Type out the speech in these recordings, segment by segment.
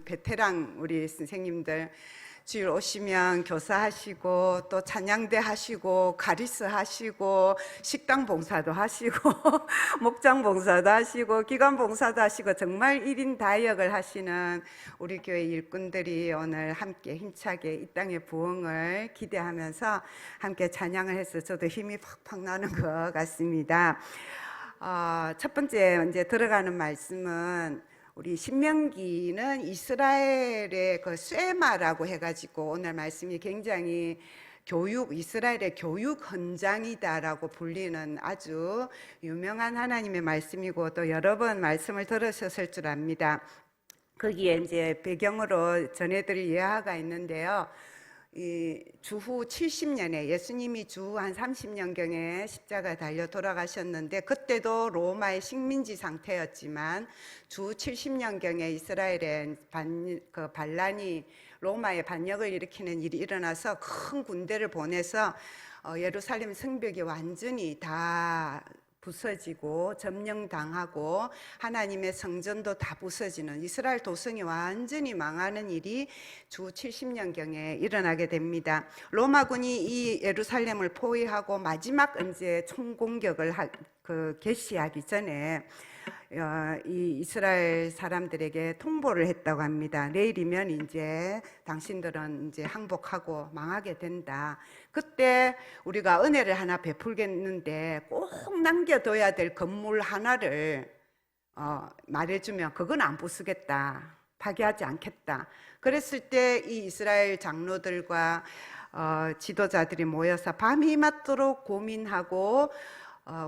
베테랑 우리 선생님들 주일 오시면 교사하시고 또 찬양대 하시고 가리스 하시고 식당 봉사도 하시고 목장 봉사도 하시고 기관 봉사도 하시고 정말 1인 다역을 하시는 우리 교회 일꾼들이 오늘 함께 힘차게 이 땅의 부흥을 기대하면서 함께 찬양을 해서 저도 힘이 팍팍 나는 것 같습니다. 첫 번째 이제 들어가는 말씀은 우리 신명기는 이스라엘의 그 쇠마라고 해가지고 오늘 말씀이 굉장히 이스라엘의 교육 헌장이다라고 불리는 아주 유명한 하나님의 말씀이고 또 여러 번 말씀을 들으셨을 줄 압니다. 거기에 이제 배경으로 전해드릴 예화가 있는데요. 이 주후 70년에 예수님이 주 한 30년경에 십자가에 달려 돌아가셨는데 그때도 로마의 식민지 상태였지만 주 70년경에 이스라엘의 반란이 로마의 반역을 일으키는 일이 일어나서 큰 군대를 보내서 예루살렘 성벽이 완전히 다 부서지고 점령당하고 하나님의 성전도 다 부서지는 이스라엘 도성이 완전히 망하는 일이 주 70년경에 일어나게 됩니다. 로마군이 이 예루살렘을 포위하고 마지막 이제 총공격을 개시하기 전에 이 이스라엘 사람들에게 통보를 했다고 합니다. 내일이면 이제 당신들은 이제 항복하고 망하게 된다. 그때 우리가 은혜를 하나 베풀겠는데 꼭 남겨둬야 될 건물 하나를 말해주면 그건 안 부수겠다, 파괴하지 않겠다. 그랬을 때 이 이스라엘 장로들과 지도자들이 모여서 밤이 맞도록 고민하고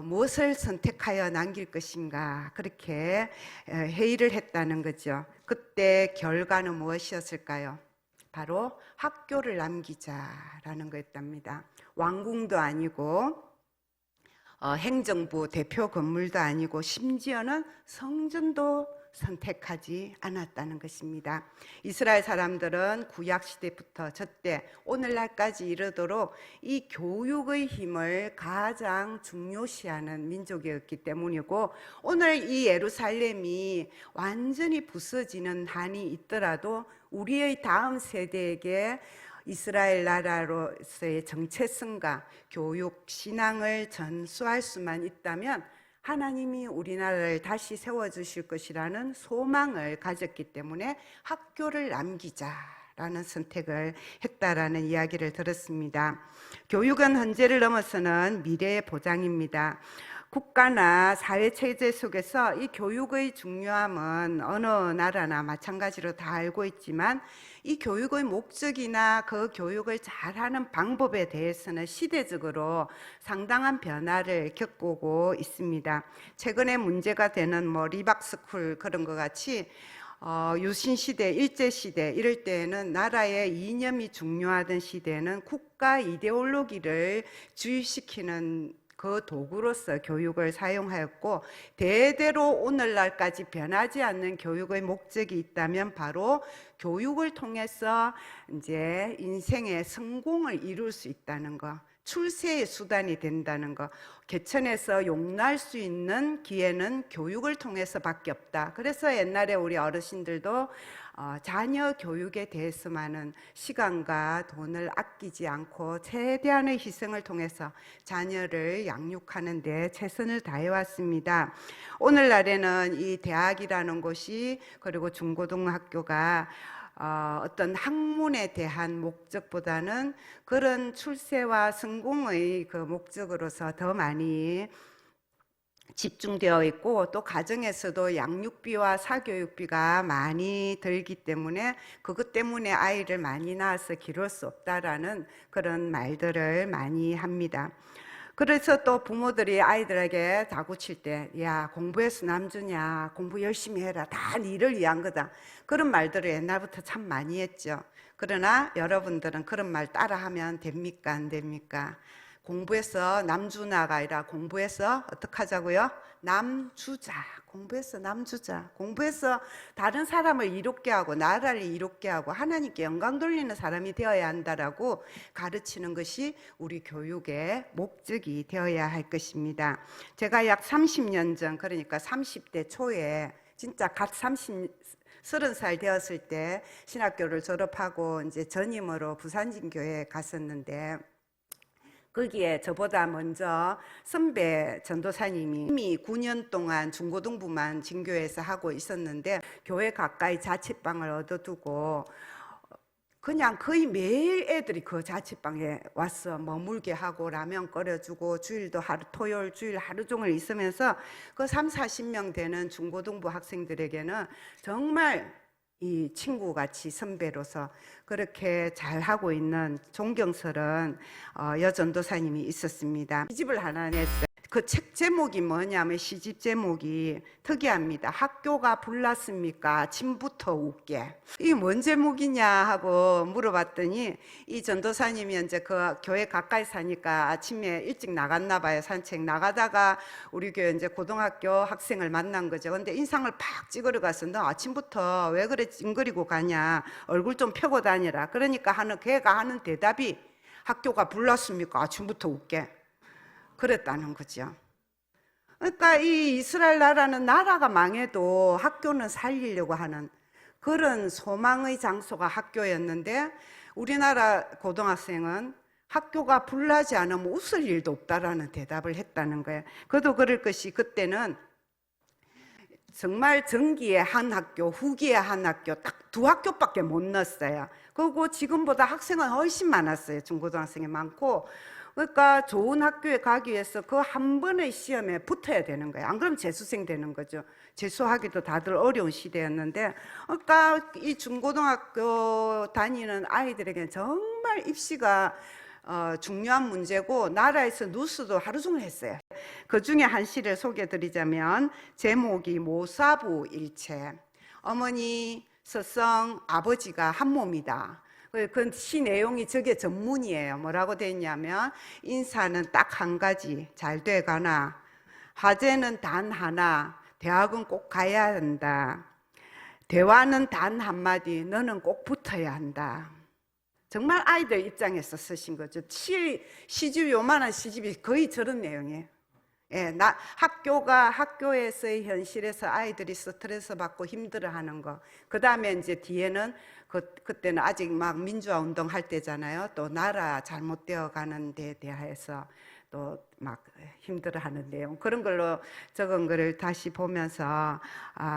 무엇을 선택하여 남길 것인가 그렇게 회의를 했다는 거죠. 그때 결과는 무엇이었을까요? 바로 학교를 남기자라는 거였답니다. 왕궁도 아니고 행정부 대표 건물도 아니고 심지어는 성전도 선택하지 않았다는 것입니다. 이스라엘 사람들은 구약 시대부터 저때 오늘날까지 이르도록 이 교육의 힘을 가장 중요시하는 민족이었기 때문이고 오늘 이 예루살렘이 완전히 부서지는 한이 있더라도 우리의 다음 세대에게 이스라엘 나라로서의 정체성과 교육, 신앙을 전수할 수만 있다면 하나님이 우리나라를 다시 세워주실 것이라는 소망을 가졌기 때문에 학교를 남기자라는 선택을 했다라는 이야기를 들었습니다. 교육은 현재를 넘어서는 미래의 보장입니다. 국가나 사회체제 속에서 이 교육의 중요함은 어느 나라나 마찬가지로 다 알고 있지만 이 교육의 목적이나 그 교육을 잘하는 방법에 대해서는 시대적으로 상당한 변화를 겪고 있습니다. 최근에 문제가 되는 리박스쿨 그런 것 같이 유신시대, 일제시대 이럴 때에는 나라의 이념이 중요하던 시대에는 국가 이데올로기를 주입시키는 그 도구로서 교육을 사용하였고 대대로 오늘날까지 변하지 않는 교육의 목적이 있다면 바로 교육을 통해서 이제 인생의 성공을 이룰 수 있다는 것, 출세의 수단이 된다는 것, 개천에서 용날 수 있는 기회는 교육을 통해서밖에 없다. 그래서 옛날에 우리 어르신들도 자녀 교육에 대해서만은 시간과 돈을 아끼지 않고 최대한의 희생을 통해서 자녀를 양육하는 데 최선을 다해왔습니다. 오늘날에는 이 대학이라는 곳이 그리고 중고등학교가 어떤 학문에 대한 목적보다는 그런 출세와 성공의 그 목적으로서 더 많이 집중되어 있고 또 가정에서도 양육비와 사교육비가 많이 들기 때문에 그것 때문에 아이를 많이 낳아서 기를 수 없다라는 그런 말들을 많이 합니다. 그래서 또 부모들이 아이들에게 다구칠 때, 야, 공부해서 남주냐, 공부 열심히 해라, 다 니를 위한 거다, 그런 말들을 옛날부터 참 많이 했죠. 그러나 여러분들은 그런 말 따라하면 됩니까, 안 됩니까? 공부해서 남주나가 아니라 공부해서 어떻게 하자고요? 남주자. 공부해서 남주자. 공부해서 다른 사람을 이롭게 하고 나라를 이롭게 하고 하나님께 영광 돌리는 사람이 되어야 한다라고 가르치는 것이 우리 교육의 목적이 되어야 할 것입니다. 제가 약 30년 전, 그러니까 30대 초에 진짜 갓 30살 되었을 때 신학교를 졸업하고 이제 전임으로 부산진교회에 갔었는데, 거기에 저보다 먼저 선배 전도사님이 이미 9년 동안 중고등부만 진교에서 하고 있었는데, 교회 가까이 자취방을 얻어두고 그냥 거의 매일 애들이 그 자취방에 와서 머물게 하고 라면 끓여주고, 주일도 토요일 주일 하루 종일 있으면서 그 3, 40명 되는 중고등부 학생들에게는 정말 이 친구같이 선배로서 그렇게 잘하고 있는 존경스러운 여전도사님이 있었습니다. 시집을 하나 냈어요. 그 책 제목이 뭐냐면, 시집 제목이 특이합니다. 학교가 불났습니까? 아침부터 웃게. 이게 뭔 제목이냐 하고 물어봤더니, 이 전도사님이 이제 그 교회 가까이 사니까 아침에 일찍 나갔나 봐요. 산책 나가다가 우리 교회 이제 고등학교 학생을 만난 거죠. 근데 인상을 팍 찌그러 가서, 너 아침부터 왜 그래 찡그리고 가냐, 얼굴 좀 펴고 다니라. 그러니까 걔가 하는 대답이, 학교가 불났습니까? 아침부터 웃게. 그랬다는 거죠. 그러니까 이 이스라엘 나라는 나라가 망해도 학교는 살리려고 하는 그런 소망의 장소가 학교였는데, 우리나라 고등학생은 학교가 불나지 않으면 웃을 일도 없다라는 대답을 했다는 거예요. 그도 그럴 것이, 그때는 정말 전기의 한 학교, 후기의 한 학교, 딱 두 학교밖에 못 넣었어요. 그리고 지금보다 학생은 훨씬 많았어요. 중고등학생이 많고. 그러니까 좋은 학교에 가기 위해서 그 한 번의 시험에 붙어야 되는 거예요. 안 그러면 재수생 되는 거죠. 재수하기도 다들 어려운 시대였는데, 그러니까 이 중고등학교 다니는 아이들에게 정말 입시가 중요한 문제고, 나라에서 뉴스도 하루 종일 했어요. 그 중에 한 시를 소개해드리자면, 제목이 모사부 일체. 어머니 서성 아버지가 한 몸이다. 그 시 내용이 저게 전문이에요. 뭐라고 돼 있냐면, 인사는 딱 한 가지 잘 돼가나, 화제는 단 하나 대학은 꼭 가야 한다, 대화는 단 한마디 너는 꼭 붙어야 한다. 정말 아이들 입장에서 쓰신 거죠. 시집, 요만한 시집이 거의 저런 내용이에요. 예, 학교에서의 현실에서 아이들이 스트레스 받고 힘들어하는 거. 그 다음에 이제 뒤에는 그때는 아직 막 민주화 운동 할 때잖아요. 또 나라 잘못되어 가는 데 대해서 또 막 힘들어하는 내용, 그런 걸로 적은 거를 다시 보면서,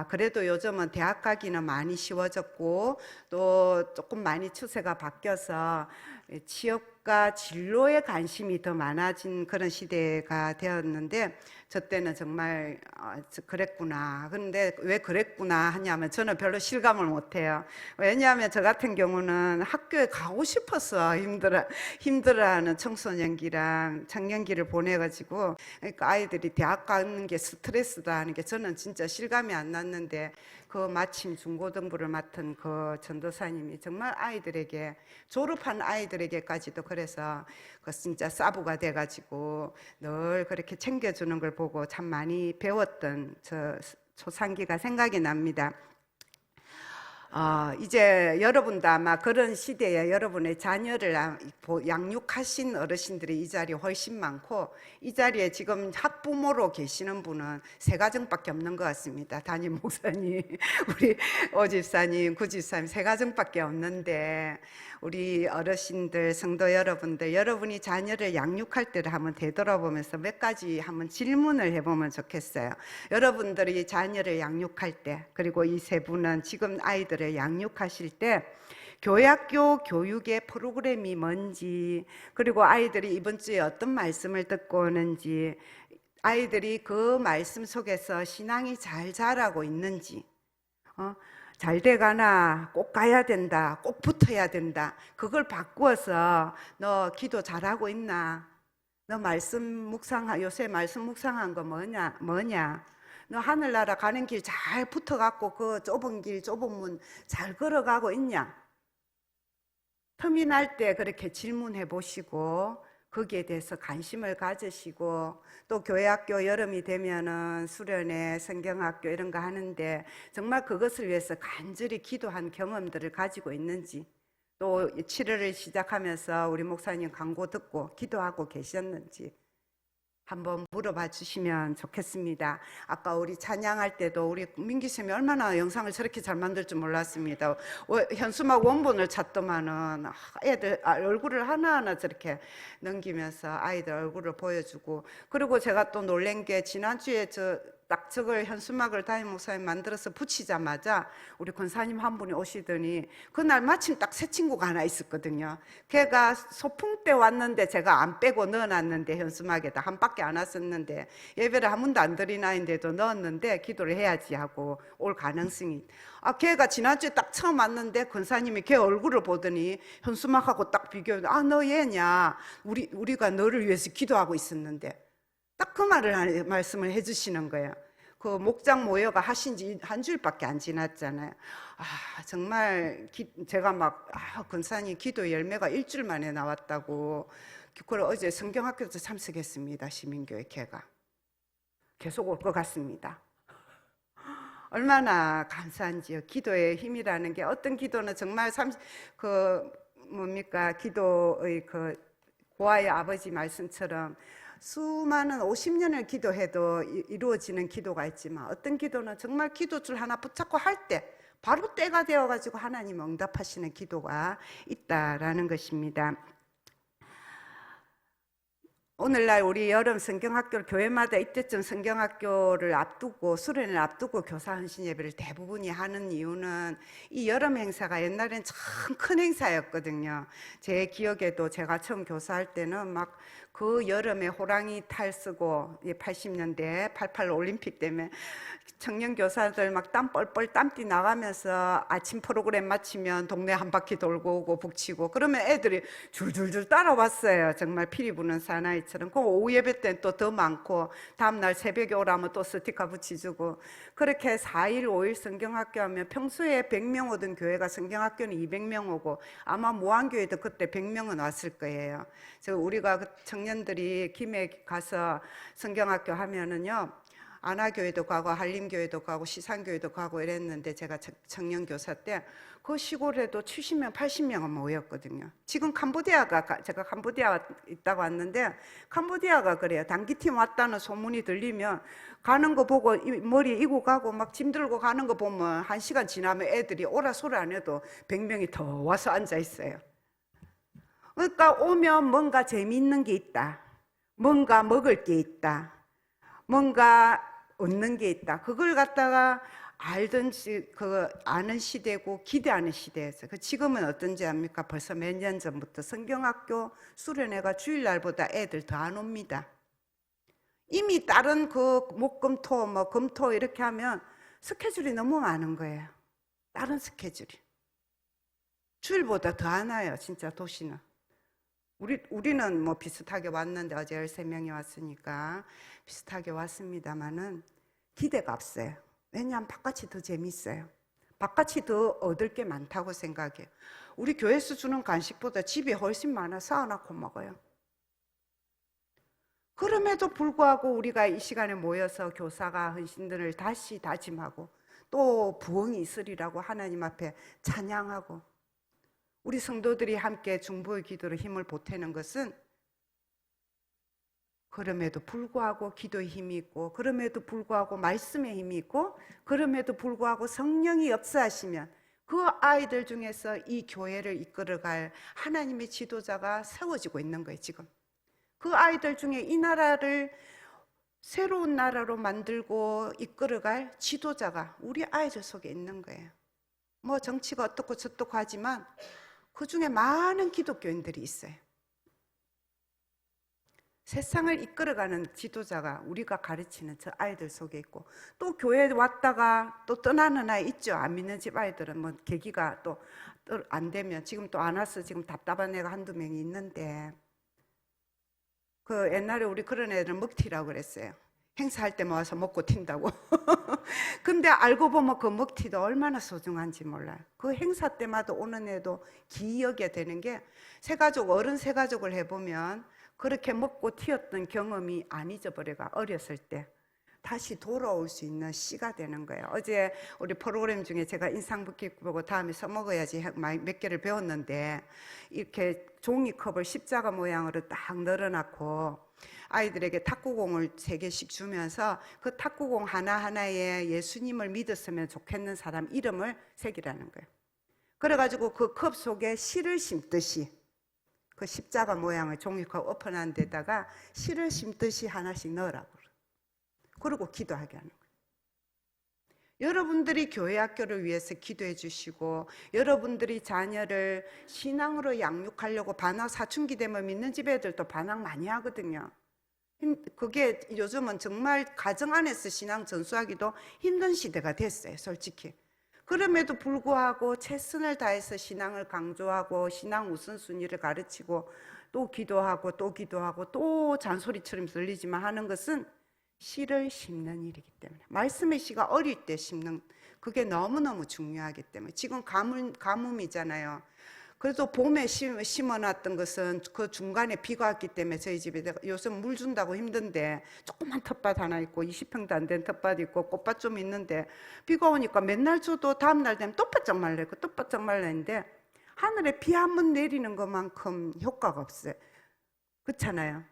그래도 요즘은 대학 가기는 많이 쉬워졌고, 또 조금 많이 추세가 바뀌어서 취업과 진로에 관심이 더 많아진 그런 시대가 되었는데, 저 때는 정말 그랬구나. 그런데 왜 그랬구나 하냐면, 저는 별로 실감을 못해요. 왜냐하면 저 같은 경우는 학교에 가고 싶어서 힘들어하는 청소년기랑 청년기를 보내가지고, 그러니까 아이들이 대학 가는 게 스트레스다 하는 게 저는 진짜 실감이 안 났는데, 그 마침 중고등부를 맡은 그 전도사님이 정말 아이들에게, 졸업한 아이들에게까지도 그래서 그 진짜 사부가 돼가지고 늘 그렇게 챙겨주는 걸 보고 참 많이 배웠던 저 초창기가 생각이 납니다. 이제 여러분도 아마 그런 시대에 여러분의 자녀를 양육하신 어르신들이 이 자리에 훨씬 많고, 이 자리에 지금 학부모로 계시는 분은 세 가정밖에 없는 것 같습니다. 담임 목사님, 우리 오집사님, 구집사님 세 가정밖에 없는데, 우리 어르신들, 성도 여러분들, 여러분이 자녀를 양육할 때를 한번 되돌아보면서 몇 가지 한번 질문을 해보면 좋겠어요. 여러분들이 자녀를 양육할 때, 그리고 이 세 분은 지금 아이들을 양육하실 때 교회학교 교육의 프로그램이 뭔지, 그리고 아이들이 이번 주에 어떤 말씀을 듣고 오는지, 아이들이 그 말씀 속에서 신앙이 잘 자라고 있는지, 잘 돼가나, 꼭 가야 된다, 꼭 붙어야 된다, 그걸 바꾸어서 너 기도 잘하고 있나, 너 요새 말씀 묵상한 거 뭐냐, 너 하늘나라 가는 길 잘 붙어갖고 그 좁은 길 좁은 문 잘 걸어가고 있냐. 틈이 날 때 그렇게 질문해 보시고, 거기에 대해서 관심을 가지시고, 또 교회학교 여름이 되면은 수련회, 성경학교 이런 거 하는데 정말 그것을 위해서 간절히 기도한 경험들을 가지고 있는지, 또 7월을 시작하면서 우리 목사님 강고 듣고 기도하고 계셨는지 한번 물어봐 주시면 좋겠습니다. 아까 우리 찬양할 때도 우리 민기 쌤이 얼마나 영상을 저렇게 잘 만들 줄 몰랐습니다. 현수막 원본을 찾더만은 애들 얼굴을 하나하나 저렇게 넘기면서 아이들 얼굴을 보여주고, 그리고 제가 또 놀란 게 지난주에 딱 저걸 현수막을 담임 목사님 만들어서 붙이자마자 우리 권사님 한 분이 오시더니 그날 마침 딱 새 친구가 하나 있었거든요. 걔가 소풍 때 왔는데 제가 안 빼고 넣어놨는데 현수막에다 한 밖에 안 왔었는데 예배를 한 번도 안 드리나인데도 넣었는데 기도를 해야지 하고 올 가능성이, 걔가 지난주에 딱 처음 왔는데 권사님이 걔 얼굴을 보더니 현수막하고 딱 비교해, 너 얘냐, 우리가 너를 위해서 기도하고 있었는데, 딱 그 말씀을 해주시는 거예요. 그 목장 모여가 하신 지 한 주일밖에 안 지났잖아요. 정말 제가 막 권사님 기도 열매가 일주일 만에 나왔다고. 그걸 어제 성경학교도 참석했습니다. 시민교회 걔가 계속 올 것 같습니다. 얼마나 감사한지요. 기도의 힘이라는 게, 어떤 기도는 정말 기도의 고아의 아버지 말씀처럼 수많은 50년을 기도해도 이루어지는 기도가 있지만, 어떤 기도는 정말 기도줄 하나 붙잡고 할 때 바로 때가 되어가지고 하나님 응답하시는 기도가 있다라는 것입니다. 오늘날 우리 여름 성경학교를 교회마다 이때쯤 성경학교를 앞두고 수련을 앞두고 교사 헌신 예배를 대부분이 하는 이유는, 이 여름 행사가 옛날엔 참 큰 행사였거든요. 제 기억에도 제가 처음 교사할 때는 막 그 여름에 호랑이 탈 쓰고, 80년대 88 올림픽 때문에 청년 교사들 막 땀 뻘뻘 땀띠 나가면서 아침 프로그램 마치면 동네 한 바퀴 돌고 오고 북치고, 그러면 애들이 줄줄줄 따라왔어요. 정말 피리 부는 사나이처럼. 그 오후 예배 때는 또 더 많고, 다음날 새벽에 오라면 또 스티커 붙여주고, 그렇게 4일 5일 성경학교 하면 평소에 100명 오던 교회가 성경학교는 200명 오고, 아마 모안교회도 그때 100명은 왔을 거예요. 우리가 청년들이 김해 가서 성경학교 하면은요, 안화교회도 가고 한림교회도 가고 시상교회도 가고 이랬는데, 제가 청년교사 때 그 시골에도 70명 80명은 모였거든요. 지금 제가 캄보디아 있다가 왔는데, 캄보디아가 그래요. 단기팀 왔다는 소문이 들리면 가는 거 보고 머리 이고 가고 막 짐 들고 가는 거 보면 1시간 지나면 애들이 오라 소리 안 해도 100명이 더 와서 앉아 있어요. 그러니까 오면 뭔가 재미있는 게 있다, 뭔가 먹을 게 있다, 뭔가 얻는 게 있다. 그걸 갖다가 아는 시대고 기대하는 시대였어요. 지금은 어떤지 압니까? 벌써 몇 년 전부터 성경학교 수련회가 주일날보다 애들 더 안 옵니다. 이미 다른 목금토 금토 이렇게 하면 스케줄이 너무 많은 거예요. 다른 스케줄이 주일보다 더 안 와요. 진짜 도시는. 우리는 비슷하게 왔는데, 어제 13명이 왔으니까 비슷하게 왔습니다만은 기대가 없어요. 왜냐하면 바깥이 더 재밌어요. 바깥이 더 얻을 게 많다고 생각해요. 우리 교회에서 주는 간식보다 집이 훨씬 많아 쌓아놓고 먹어요. 그럼에도 불구하고 우리가 이 시간에 모여서 교사가 헌신들을 다시 다짐하고, 또 부흥이 있으리라고 하나님 앞에 찬양하고, 우리 성도들이 함께 중보의 기도로 힘을 보태는 것은, 그럼에도 불구하고 기도의 힘이 있고, 그럼에도 불구하고 말씀의 힘이 있고, 그럼에도 불구하고 성령이 역사하시면 그 아이들 중에서 이 교회를 이끌어갈 하나님의 지도자가 세워지고 있는 거예요. 지금 그 아이들 중에 이 나라를 새로운 나라로 만들고 이끌어갈 지도자가 우리 아이들 속에 있는 거예요. 정치가 어떻고 저떻고 하지만 그 중에 많은 기독교인들이 있어요. 세상을 이끌어가는 지도자가 우리가 가르치는 저 아이들 속에 있고, 또 교회에 왔다가 또 떠나는 아이 있죠. 안 믿는 집 아이들은 계기가 또 안 되면, 지금 또 안 와서 지금 답답한 애가 한두 명이 있는데, 옛날에 우리 그런 애들은 먹튀라고 그랬어요. 행사할 때만 와서 먹고 튄다고. 근데 알고 보면 그 먹튀도 얼마나 소중한지 몰라요. 그 행사 때마다 오는 애도 기억이 되는 게, 어른 새가족을 해보면 그렇게 먹고 튀었던 경험이 안 잊어버려가. 어렸을 때 다시 돌아올 수 있는 씨가 되는 거예요. 어제 우리 프로그램 중에 제가 인상 깊고 다음에 써먹어야지 몇 개를 배웠는데, 이렇게 종이컵을 십자가 모양으로 딱 널어놨고 아이들에게 탁구공을 3개씩 주면서 그 탁구공 하나하나에 예수님을 믿었으면 좋겠는 사람 이름을 새기라는 거예요. 그래가지고 그 컵 속에 씨를 심듯이, 그 십자가 모양의 종이컵 엎어놓은 데다가 씨를 심듯이 하나씩 넣으라고 그래요. 그리고 기도하게 하는 거예요. 여러분들이 교회 학교를 위해서 기도해 주시고, 여러분들이 자녀를 신앙으로 양육하려고 반학, 사춘기 되면 믿는 집 애들도 반학 많이 하거든요. 그게 요즘은 정말 가정 안에서 신앙 전수하기도 힘든 시대가 됐어요, 솔직히. 그럼에도 불구하고 최선을 다해서 신앙을 강조하고 신앙 우선순위를 가르치고 또 기도하고 또 기도하고 또 잔소리처럼 들리지만 하는 것은 씨를 심는 일이기 때문에, 말씀의 씨가 어릴 때 심는, 그게 너무너무 중요하기 때문에. 지금 가뭄이잖아요. 그래도 봄에 심어놨던 것은 그 중간에 비가 왔기 때문에 저희 집에 요즘 물 준다고 힘든데 조그만 텃밭 하나 있고 20평도 안 된 텃밭 있고 꽃밭 좀 있는데 비가 오니까 맨날 줘도 다음날 되면 또 바짝 말라있고 또 바짝 말라있는데 하늘에 비 한 번 내리는 것만큼 효과가 없어요. 그렇잖아요.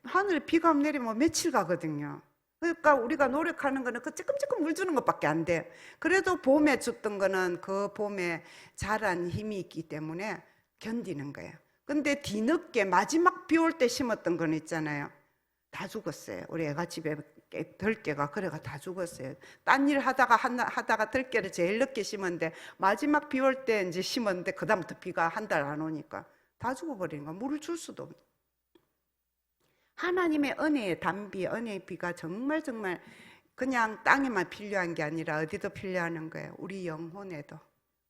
하늘에 비가 한 번 내리면 며칠 가거든요. 그러니까 우리가 노력하는 거는 그 찔끔찔끔 물 주는 것밖에 안 돼. 그래도 봄에 줬던 거는 그 봄에 자란 힘이 있기 때문에 견디는 거예요. 근데 뒤늦게 마지막 비 올 때 심었던 건 있잖아요. 다 죽었어요. 우리 애가 집에 들깨가 그래가 다 죽었어요. 딴 일 하다가 들깨를 제일 늦게 심었는데 마지막 비 올 때 이제 심었는데 그다음부터 비가 한 달 안 오니까 다 죽어버리는 거야. 물을 줄 수도 없고. 하나님의 은혜의 단비, 은혜의 비가 정말 그냥 땅에만 필요한 게 아니라 어디도 필요한 거예요. 우리 영혼에도,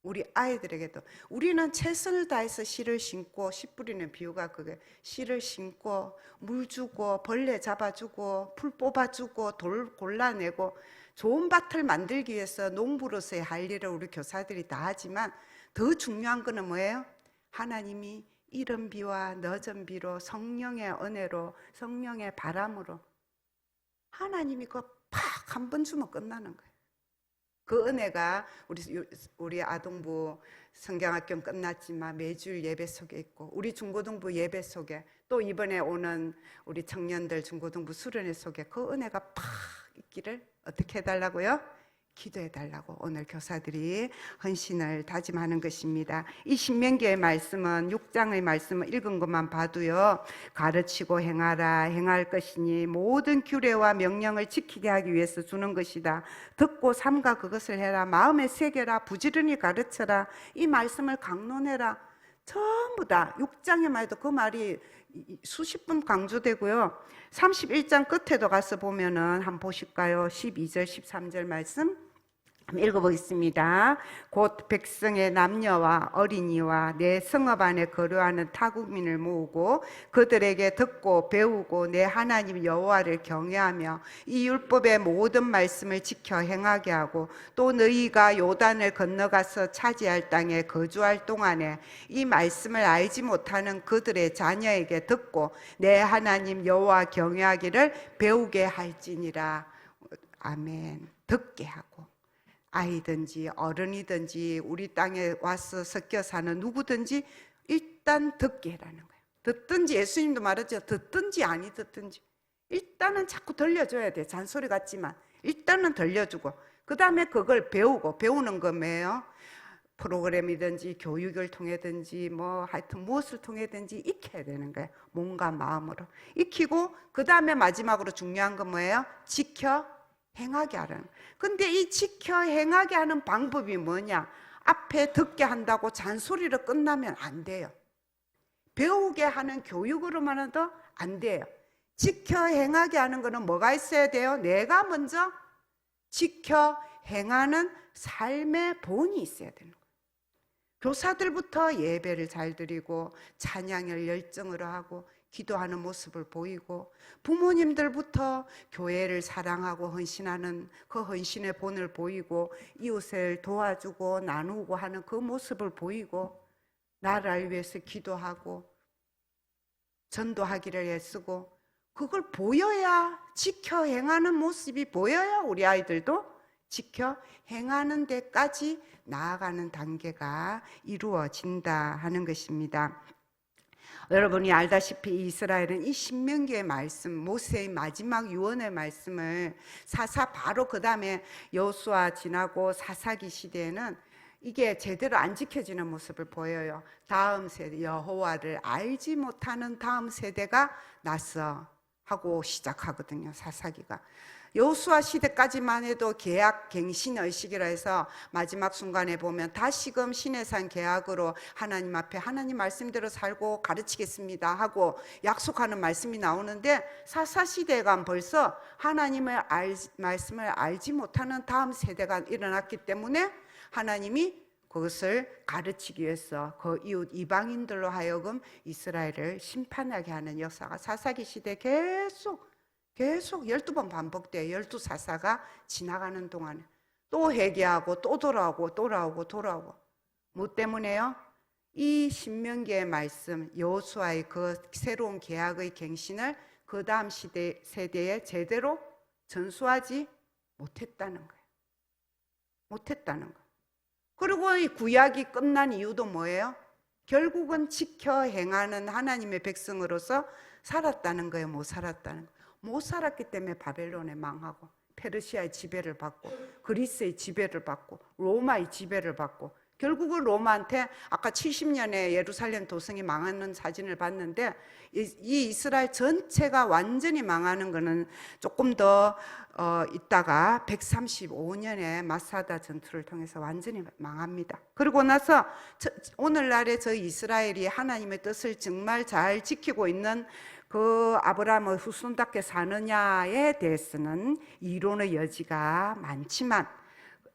우리 아이들에게도. 우리는 최선을 다해서 씨를 심고, 씨 뿌리는 비유가 그게, 씨를 심고 물 주고 벌레 잡아주고 풀 뽑아주고 돌 골라내고 좋은 밭을 만들기 위해서 농부로서의 할 일을 우리 교사들이 다 하지만 더 중요한 거는 뭐예요? 하나님이 이른 비와 늦은 비로 성령의 은혜로 성령의 바람으로 하나님이 그 팍 한 번 주면 끝나는 거예요. 그 은혜가 우리 아동부 성경학교 끝났지만 매주 예배 속에 있고 우리 중고등부 예배 속에 또 이번에 오는 우리 청년들 중고등부 수련회 속에 그 은혜가 팍 있기를 어떻게 해달라고요? 기도해달라고 오늘 교사들이 헌신을 다짐하는 것입니다. 이 신명기의 말씀은 6장의 말씀을 읽은 것만 봐도요, 가르치고 행할 것이니 모든 규례와 명령을 지키게 하기 위해서 주는 것이다. 듣고 삼가 그것을 해라. 마음에 새겨라. 부지런히 가르쳐라. 이 말씀을 강론해라. 전부 다 6장에만 해도 그 말이 수십 번 강조되고요. 31장 끝에도 가서 보면은 한번 보실까요? 12절 13절 말씀 한번 읽어보겠습니다. 곧 백성의 남녀와 어린이와 내 성읍 안에 거류하는 타국민을 모으고 그들에게 듣고 배우고 내 하나님 여호와를 경외하며 이 율법의 모든 말씀을 지켜 행하게 하고 또 너희가 요단을 건너가서 차지할 땅에 거주할 동안에 이 말씀을 알지 못하는 그들의 자녀에게 듣고 내 하나님 여호와 경외하기를 배우게 할지니라. 아멘. 듣게 하고, 아이든지 어른이든지 우리 땅에 와서 섞여 사는 누구든지 일단 듣게 해라는 거예요. 듣든지, 예수님도 말하죠. 듣든지 아니 듣든지 일단은 자꾸 들려줘야 돼. 잔소리 같지만 일단은 들려주고 그 다음에 그걸 배우고, 배우는 거 뭐예요? 프로그램이든지 교육을 통해든지 뭐 하여튼 무엇을 통해든지 익혀야 되는 거예요. 몸과 마음으로 익히고 그 다음에 마지막으로 중요한 건 뭐예요? 지켜 행하게 하라는. 근데 이 지켜 행하게 하는 방법이 뭐냐? 앞에 듣게 한다고 잔소리로 끝나면 안 돼요. 배우게 하는 교육으로만 해도 안 돼요. 지켜 행하게 하는 거는 뭐가 있어야 돼요? 내가 먼저 지켜 행하는 삶의 본이 있어야 되는 거예요. 교사들부터 예배를 잘 드리고 찬양을 열정으로 하고 기도하는 모습을 보이고, 부모님들부터 교회를 사랑하고 헌신하는 그 헌신의 본을 보이고, 이웃을 도와주고 나누고 하는 그 모습을 보이고, 나라를 위해서 기도하고 전도하기를 애쓰고, 그걸 보여야, 지켜 행하는 모습이 보여야 우리 아이들도 지켜 행하는 데까지 나아가는 단계가 이루어진다 하는 것입니다. 여러분이 알다시피 이스라엘은 이 신명기의 말씀, 모세의 마지막 유언의 말씀을 바로 그 다음에 여호수아 지나고 사사기 시대에는 이게 제대로 안 지켜지는 모습을 보여요. 다음 세대, 여호와를 알지 못하는 다음 세대가 나서 하고 시작하거든요, 사사기가. 여호수아 시대까지만 해도 계약 갱신 의식이라 해서 마지막 순간에 보면 다시금 시내산 계약으로 하나님 앞에 하나님 말씀대로 살고 가르치겠습니다 하고 약속하는 말씀이 나오는데, 사사 시대가 벌써 하나님의 말씀을 알지 못하는 다음 세대가 일어났기 때문에 하나님이 그것을 가르치기 위해서 그 이웃 이방인들로 하여금 이스라엘을 심판하게 하는 역사가 사사기 시대에 계속 12번 반복돼요. 12사사가 지나가는 동안에 또 회개하고 또 돌아오고. 뭐 때문에요? 이 신명기의 말씀, 여호수아의 그 새로운 계약의 갱신을 그 다음 세대에 제대로 전수하지 못했다는 거예요. 그리고 이 구약이 끝난 이유도 뭐예요? 결국은 지켜 행하는 하나님의 백성으로서 살았다는 거예요? 못 살았다는 거예요? 못 살았기 때문에 바벨론에 망하고, 페르시아의 지배를 받고, 그리스의 지배를 받고, 로마의 지배를 받고, 결국은 로마한테 아까 70년에 예루살렘 도성이 망하는 사진을 봤는데, 이 이스라엘 전체가 완전히 망하는 거는 조금 더 있다가 135년에 마사다 전투를 통해서 완전히 망합니다. 그리고 나서 오늘날의 저희 이스라엘이 하나님의 뜻을 정말 잘 지키고 있는 그 아브라함의 후손답게 사느냐에 대해서는 이론의 여지가 많지만,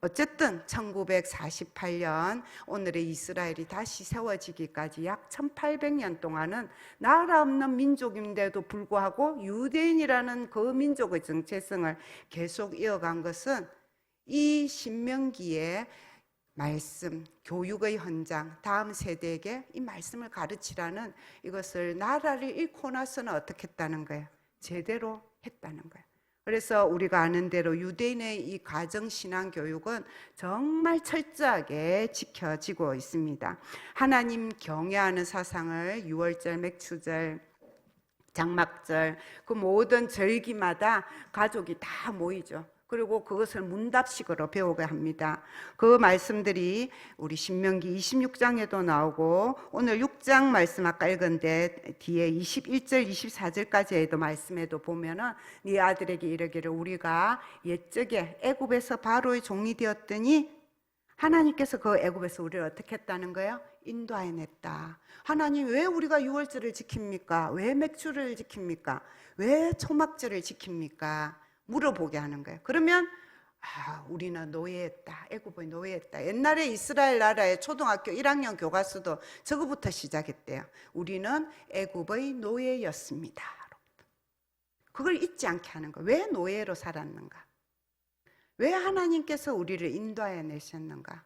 어쨌든 1948년 오늘의 이스라엘이 다시 세워지기까지 약 1800년 동안은 나라 없는 민족인데도 불구하고 유대인이라는 그 민족의 정체성을 계속 이어간 것은 이 신명기의 말씀, 교육의 현장, 다음 세대에게 이 말씀을 가르치라는, 이것을 나라를 잃고 나서는 어떻게 했다는 거예요? 제대로 했다는 거예요. 그래서 우리가 아는 대로 유대인의 이 가정신앙 교육은 정말 철저하게 지켜지고 있습니다. 하나님 경외하는 사상을 유월절, 맥추절, 장막절, 그 모든 절기마다 가족이 다 모이죠. 그리고 그것을 문답식으로 배우게 합니다. 그 말씀들이 우리 신명기 26장에도 나오고, 오늘 6장 말씀 아까 읽은데 뒤에 21절 24절까지의 말씀에도 보면은 네 아들에게 이르기를 우리가 옛적에 애굽에서 바로의 종이 되었더니, 하나님께서 그 애굽에서 우리를 어떻게 했다는 거예요? 인도해냈다. 하나님 왜 우리가 유월절을 지킵니까? 왜 맥주를 지킵니까? 왜 초막절을 지킵니까? 물어보게 하는 거예요. 그러면 우리는 노예했다. 애굽의 노예했다. 옛날에 이스라엘 나라의 초등학교 1학년 교과서도 저거부터 시작했대요. 우리는 애굽의 노예였습니다. 그걸 잊지 않게 하는 거예요. 왜 노예로 살았는가? 왜 하나님께서 우리를 인도하여 내셨는가?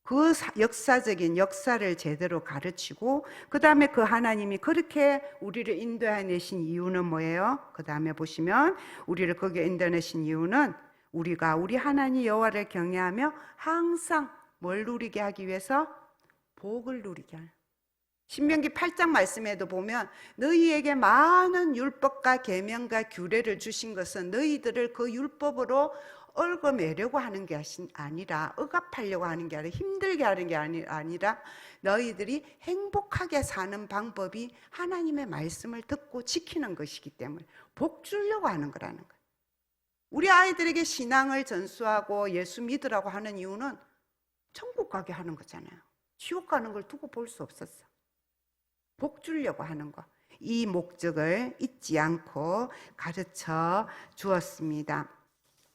그 역사적인 역사를 제대로 가르치고, 그 다음에 그 하나님이 그렇게 우리를 인도해 내신 이유는 뭐예요? 그 다음에 보시면 우리를 거기에 인도해 내신 이유는 우리가 우리 하나님 여호와를 경외하며 항상 뭘 누리게 하기 위해서? 복을 누리게 하는. 신명기 8장 말씀에도 보면 너희에게 많은 율법과 계명과 규례를 주신 것은 너희들을 그 율법으로 얽어매려고 하는 게 아니라, 억압하려고 하는 게 아니라, 힘들게 하는 게 아니라 너희들이 행복하게 사는 방법이 하나님의 말씀을 듣고 지키는 것이기 때문에 복 주려고 하는 거라는 거예요. 우리 아이들에게 신앙을 전수하고 예수 믿으라고 하는 이유는 천국 가게 하는 거잖아요. 지옥 가는 걸 두고 볼 수 없었어. 복 주려고 하는 거. 이 목적을 잊지 않고 가르쳐 주었습니다.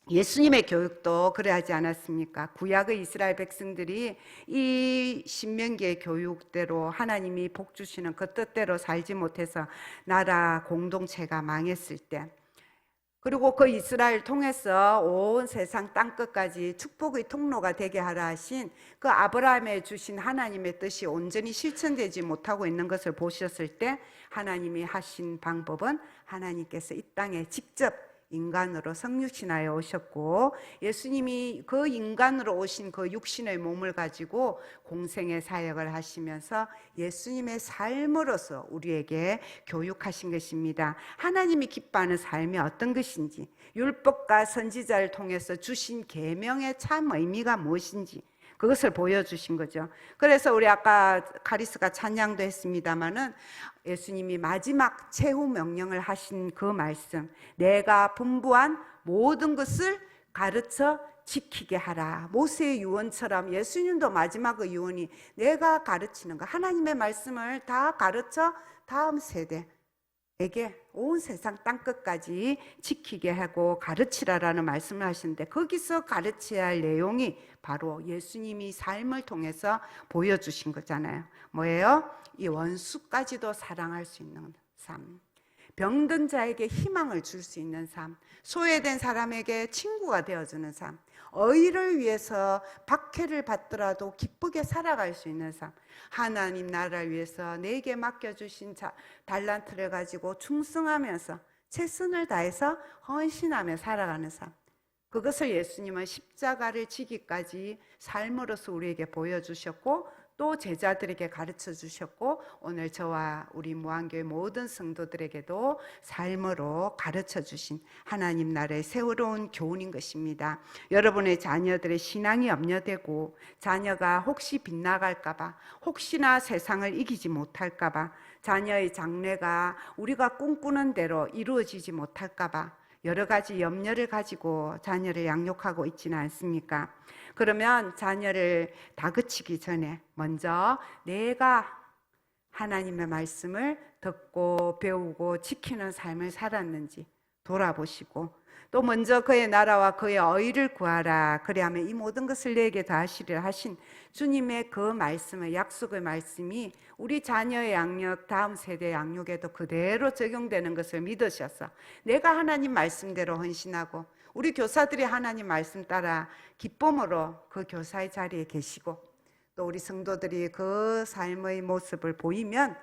예수님의 교육도 그래하지 않았습니까? 구약의 이스라엘 백성들이 이 신명기의 교육대로 하나님이 복 주시는 그 뜻대로 살지 못해서 나라 공동체가 망했을 때, 그리고 그 이스라엘 통해서 온 세상 땅끝까지 축복의 통로가 되게 하라 하신 그 아브라함에 주신 하나님의 뜻이 온전히 실천되지 못하고 있는 것을 보셨을 때 하나님이 하신 방법은 하나님께서 이 땅에 직접 인간으로 성육신하여 오셨고, 예수님이 그 인간으로 오신 그 육신의 몸을 가지고 공생의 사역을 하시면서 예수님의 삶으로서 우리에게 교육하신 것입니다. 하나님이 기뻐하는 삶이 어떤 것인지, 율법과 선지자를 통해서 주신 계명의 참 의미가 무엇인지 그것을 보여주신 거죠. 그래서 우리 아까 카리스가 찬양도 했습니다마는 예수님이 마지막 최후 명령을 하신 그 말씀, 내가 분부한 모든 것을 가르쳐 지키게 하라. 모세의 유언처럼 예수님도 마지막의 유언이 내가 가르치는 것, 하나님의 말씀을 다 가르쳐 다음 세대 에게 온 세상 땅끝까지 지키게 하고 가르치라라는 말씀을 하시는데, 거기서 가르쳐야 할 내용이 바로 예수님이 삶을 통해서 보여주신 거잖아요. 뭐예요? 이 원수까지도 사랑할 수 있는 삶, 병든 자에게 희망을 줄 수 있는 삶, 소외된 사람에게 친구가 되어주는 삶, 의를 위해서 박해를 받더라도 기쁘게 살아갈 수 있는 삶, 하나님 나라를 위해서 내게 맡겨주신 달란트를 가지고 충성하면서 최선을 다해서 헌신하며 살아가는 삶, 그것을 예수님은 십자가를 지기까지 삶으로서 우리에게 보여주셨고 또 제자들에게 가르쳐 주셨고, 오늘 저와 우리 무한교회 모든 성도들에게도 삶으로 가르쳐 주신 하나님 나라의 새로운 교훈인 것입니다. 여러분의 자녀들의 신앙이 염려되고 자녀가 혹시 빗나갈까 봐, 혹시나 세상을 이기지 못할까 봐, 자녀의 장래가 우리가 꿈꾸는 대로 이루어지지 못할까 봐 여러 가지 염려를 가지고 자녀를 양육하고 있지는 않습니까? 그러면 자녀를 다그치기 전에 먼저 내가 하나님의 말씀을 듣고 배우고 지키는 삶을 살았는지 돌아보시고, 또 먼저 그의 나라와 그의 의를 구하라, 그리하면 이 모든 것을 내게 더하시리라 하신 주님의 그 말씀의 약속의 말씀이 우리 자녀의 양육, 다음 세대 양육에도 그대로 적용되는 것을 믿으셔서 내가 하나님 말씀대로 헌신하고, 우리 교사들이 하나님 말씀 따라 기쁨으로 그 교사의 자리에 계시고, 또 우리 성도들이 그 삶의 모습을 보이면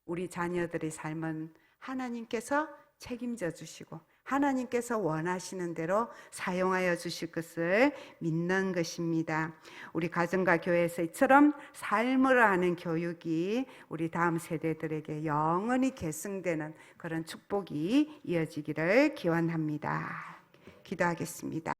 우리 자녀들의 삶은 하나님께서 책임져 주시고 하나님께서 원하시는 대로 사용하여 주실 것을 믿는 것입니다. 우리 가정과 교회에서 이처럼 삶을 하는 교육이 우리 다음 세대들에게 영원히 계승되는 그런 축복이 이어지기를 기원합니다. 기도하겠습니다.